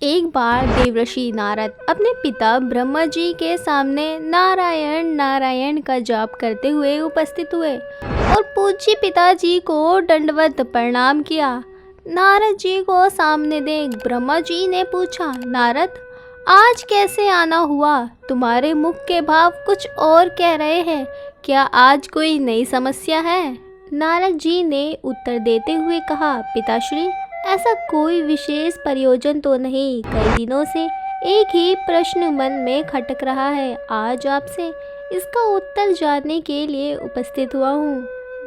एक बार देवर्षि नारद अपने पिता ब्रह्मा जी के सामने नारायण नारायण का जाप करते हुए उपस्थित हुए और पूज्य पिताजी को दंडवत प्रणाम किया। नारद जी को सामने देख ब्रह्मा जी ने पूछा, नारद, आज कैसे आना हुआ? तुम्हारे मुख के भाव कुछ और कह रहे हैं। क्या आज कोई नई समस्या है? नारद जी ने उत्तर देते हुए कहा, पिताश्री, ऐसा कोई विशेष प्रयोजन तो नहीं। कई दिनों से एक ही प्रश्न मन में खटक रहा है। आज आपसे इसका उत्तर जानने के लिए उपस्थित हुआ हूँ।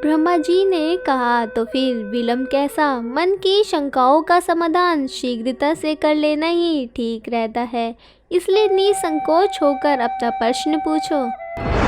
ब्रह्मा जी ने कहा, तो फिर विलंब कैसा? मन की शंकाओं का समाधान शीघ्रता से कर लेना ही ठीक रहता है, इसलिए निसंकोच होकर अपना प्रश्न पूछो।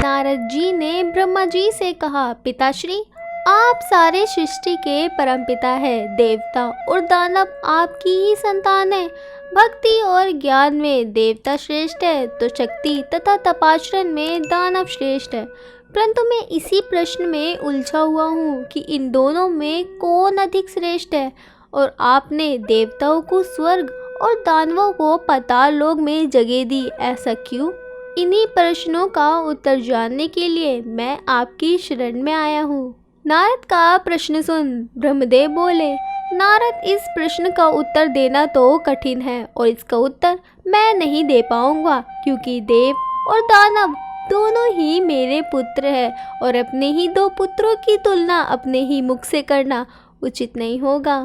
नारद जी ने ब्रह्मा जी से कहा, पिताश्री, आप सारे सृष्टि के परमपिता है। देवता और दानव आपकी ही संतान है। भक्ति और ज्ञान में देवता श्रेष्ठ है तो शक्ति तथा तपाचरण में दानव श्रेष्ठ है। परंतु मैं इसी प्रश्न में उलझा हुआ हूँ कि इन दोनों में कौन अधिक श्रेष्ठ है। और आपने देवताओं को स्वर्ग और दानवों को पाताल लोक में जगह दी, ऐसा क्यों? इन्हीं प्रश्नों का उत्तर जानने के लिए मैं आपकी शरण में आया हूँ। नारद का प्रश्न सुन ब्रह्मदेव बोले, नारद, इस प्रश्न का उत्तर देना तो कठिन है और इसका उत्तर मैं नहीं दे पाऊंगा, क्योंकि देव और दानव दोनों ही मेरे पुत्र हैं और अपने ही दो पुत्रों की तुलना अपने ही मुख से करना उचित नहीं होगा।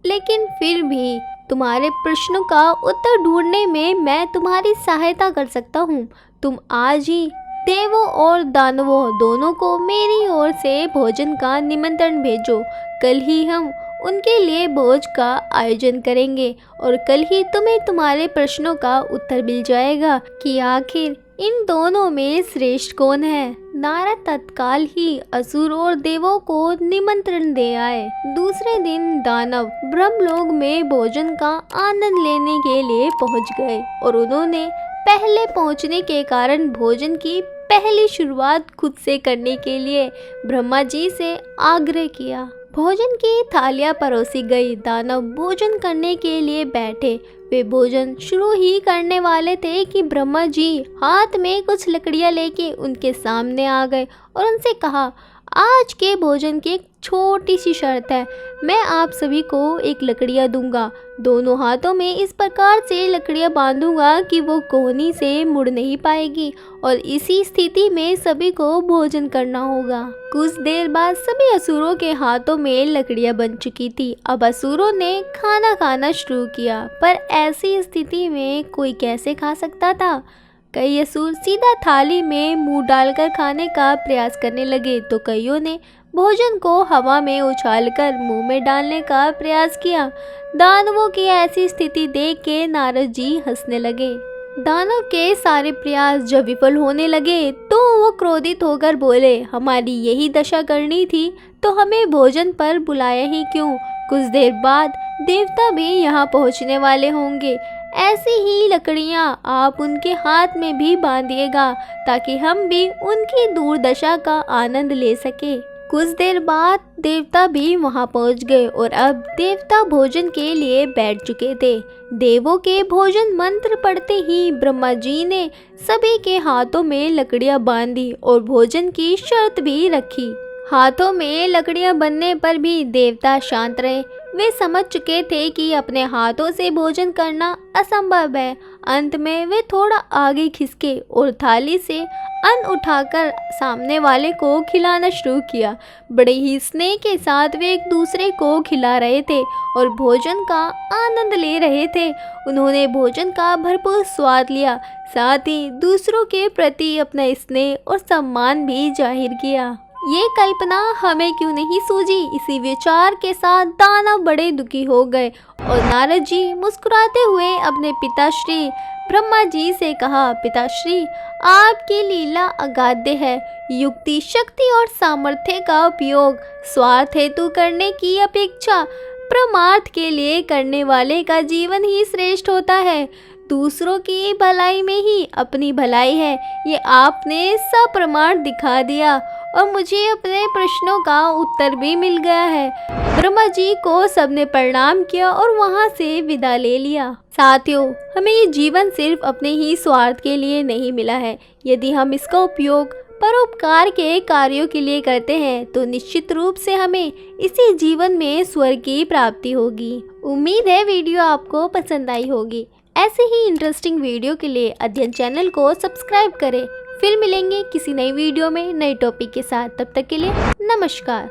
लेकिन फिर भी तुम्हारे प्रश्नों का उत्तर ढूंढने में मैं तुम्हारी सहायता कर सकता हूँ। तुम आज ही देवों और दानवों दोनों को मेरी ओर से भोजन का निमंत्रण भेजो। कल ही हम उनके लिए भोज का आयोजन करेंगे और कल ही तुम्हें तुम्हारे प्रश्नों का उत्तर मिल जाएगा कि आखिर इन दोनों में श्रेष्ठ कौन है। नारद तत्काल ही असुर और देवों को निमंत्रण दे आए। दूसरे दिन दानव ब्रह्मलोक में भोजन का आनंद लेने के लिए पहुंच गए और उन्होंने पहले पहुंचने के कारण भोजन की पहली शुरुआत खुद से करने के लिए ब्रह्मा जी से आग्रह किया। भोजन की थालियां परोसी गई। दानव भोजन करने के लिए बैठे। वे भोजन शुरू ही करने वाले थे कि ब्रह्मा जी हाथ में कुछ लकड़ियां लेके उनके सामने आ गए और उनसे कहा, आज के भोजन की एक छोटी सी शर्त है। मैं आप सभी को एक लकड़ियाँ दूंगा। दोनों हाथों में इस प्रकार से लकड़ियाँ बांधूंगा कि वो कोहनी से मुड़ नहीं पाएगी और इसी स्थिति में सभी को भोजन करना होगा। कुछ देर बाद सभी असुरों के हाथों में लकड़ियाँ बन चुकी थी। अब असुरों ने खाना खाना शुरू किया, पर ऐसी स्थिति में कोई कैसे खा सकता था? कई असुर सीधा थाली में मुंह डालकर खाने का प्रयास करने लगे तो कईयों ने भोजन को हवा में उछालकर मुंह में डालने का प्रयास किया। दानवों की ऐसी स्थिति देख के नारद जी हंसने लगे। दानव के सारे प्रयास जब विफल होने लगे तो वो क्रोधित होकर बोले, हमारी यही दशा करनी थी तो हमें भोजन पर बुलाया ही क्यों? कुछ देर बाद देवता भी यहाँ पहुँचने वाले होंगे। ऐसी ही लकड़ियाँ आप उनके हाथ में भी बांधिएगा ताकि हम भी उनकी दुर्दशा का आनंद ले सके। कुछ देर बाद देवता भी वहां पहुंच गए और अब देवता भोजन के लिए बैठ चुके थे। देवों के भोजन मंत्र पढ़ते ही ब्रह्मा जी ने सभी के हाथों में लकड़ियां बांधी और भोजन की शर्त भी रखी। हाथों में लकड़ियां बंधने पर भी देवता शांत रहे। वे समझ चुके थे कि अपने हाथों से भोजन करना असंभव है। अंत में वे थोड़ा आगे खिसके और थाली से अन्न उठाकर सामने वाले को खिलाना शुरू किया। बड़े ही स्नेह के साथ वे एक दूसरे को खिला रहे थे और भोजन का आनंद ले रहे थे। उन्होंने भोजन का भरपूर स्वाद लिया, साथ ही दूसरों के प्रति अपना स्नेह और सम्मान भी जाहिर किया। ये कल्पना हमें क्यों नहीं सूझी? इसी विचार के साथ दानव बड़े दुखी हो गए और नारद जी मुस्कुराते हुए अपने पिताश्री ब्रह्मा जी से कहा, पिताश्री, आपकी लीला अगाध्य है। युक्ति, शक्ति और सामर्थ्य का उपयोग स्वार्थ हेतु करने की अपेक्षा परमार्थ के लिए करने वाले का जीवन ही श्रेष्ठ होता है। दूसरों की भलाई में ही अपनी भलाई है, ये आपने सप्रमाण दिखा दिया और मुझे अपने प्रश्नों का उत्तर भी मिल गया है। ब्रह्मा जी को सबने प्रणाम किया और वहाँ से विदा ले लिया। साथियों, हमें ये जीवन सिर्फ अपने ही स्वार्थ के लिए नहीं मिला है। यदि हम इसका उपयोग परोपकार के कार्यों के लिए करते हैं तो निश्चित रूप से हमें इसी जीवन में स्वर्ग की प्राप्ति होगी। उम्मीद है वीडियो आपको पसंद आई होगी। ऐसे ही इंटरेस्टिंग वीडियो के लिए अध्ययन चैनल को सब्सक्राइब करें। फिर मिलेंगे किसी नई वीडियो में नए टॉपिक के साथ। तब तक के लिए नमस्कार।